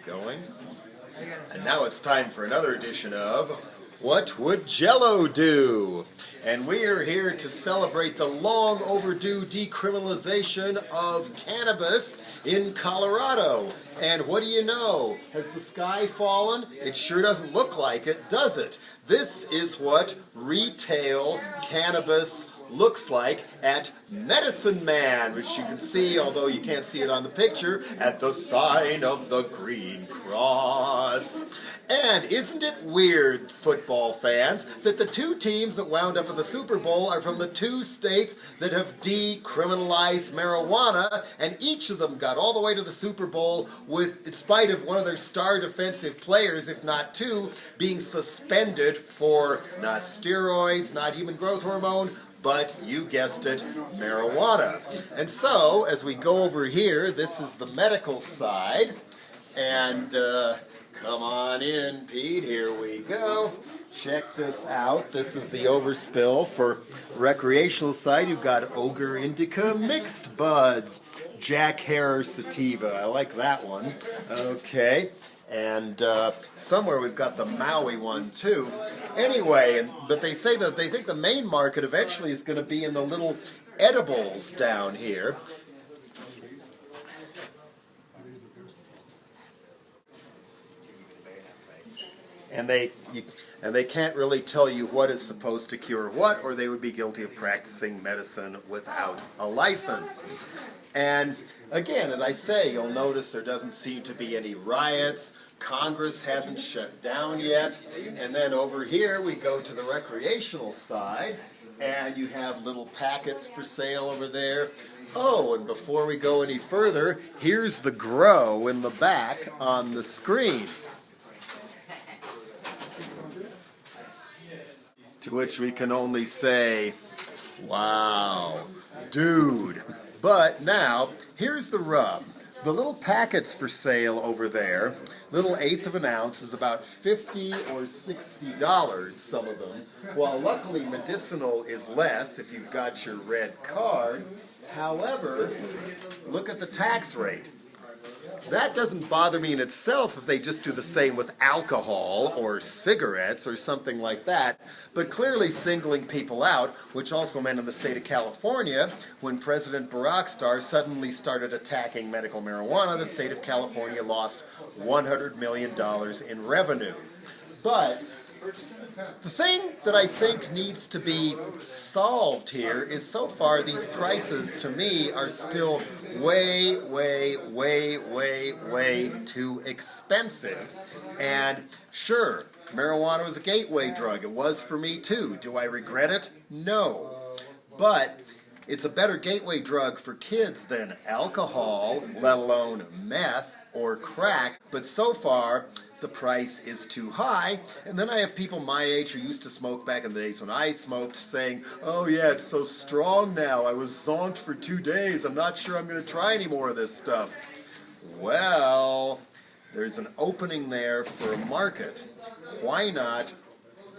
Going. And now it's time for another edition of What Would Jello Do? And we are here to celebrate the long overdue decriminalization of cannabis in Colorado. And what do you know? Has the sky fallen? It sure doesn't look like it, does it? This is what retail cannabis looks like at Medicine Man, which you can see, although you can't see it on the picture, at the sign of the Green Cross. And isn't it weird, football fans, that the two teams that wound up in the Super Bowl are from the two states that have decriminalized marijuana, and each of them got all the way to the Super Bowl with, in spite of one of their star defensive players, if not two, being suspended for not steroids, not even growth hormone, but you guessed it, marijuana. And so, as we go over here, this is the medical side, and come on in, Pete, here we go. Check this out. This is the overspill for recreational side. You've got Ogre Indica Mixed Buds, Jack Herer Sativa. I like that one. Okay. And somewhere we've got the Maui one too. Anyway, but they say that they think the main market eventually is going to be in the little edibles down here. And they can't really tell you what is supposed to cure what, or they would be guilty of practicing medicine without a license. And again, as I say, you'll notice there doesn't seem to be any riots. Congress hasn't shut down yet. And then over here we go to the recreational side, and you have little packets for sale over there. Oh, and before we go any further, here's the grow in the back on the screen. To which we can only say, wow, dude. But now, here's the rub. The little packets for sale over there, little eighth of an ounce, is about $50 or $60, some of them. While luckily medicinal is less if you've got your red card. However, look at the tax rate. That doesn't bother me in itself if they just do the same with alcohol or cigarettes or something like that, but clearly singling people out, which also meant in the state of California, when President Barack suddenly started attacking medical marijuana, the state of California lost $100 million in revenue. But the thing that I think needs to be solved here is so far these prices to me are still way too expensive. And sure, marijuana was a gateway drug. It was for me too. Do I regret it? No. But it's a better gateway drug for kids than alcohol, let alone meth or crack. But so far, the price is too high. And then I have people my age who used to smoke back in the days when I smoked saying, oh yeah, it's so strong now. I was zonked for 2 days. I'm not sure I'm going to try any more of this stuff. Well, there's an opening there for a market. Why not,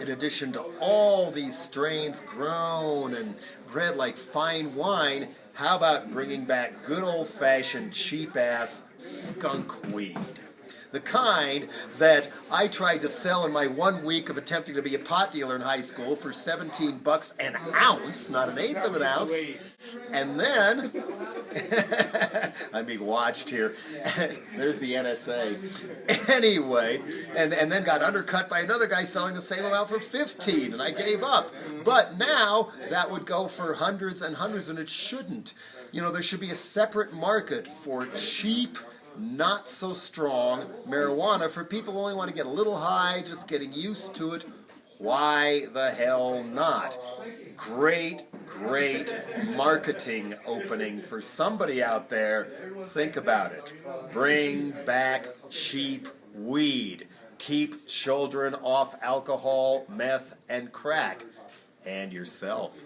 in addition to all these strains grown and bred like fine wine, how about bringing back good old-fashioned cheap-ass skunk weed? The kind that I tried to sell in my 1 week of attempting to be a pot dealer in high school for $17 an ounce, not an eighth of an ounce. And then, I'm being watched here. There's the NSA. Anyway, and then got undercut by another guy selling the same amount for $15, and I gave up. But now that would go for hundreds and hundreds, and it shouldn't. You know, there should be a separate market for cheap, not so strong marijuana for people who only want to get a little high, just getting used to it. Why the hell not? Great marketing opening for somebody out there. Think about it. Bring back cheap weed. Keep children off alcohol, meth, and crack. And yourself.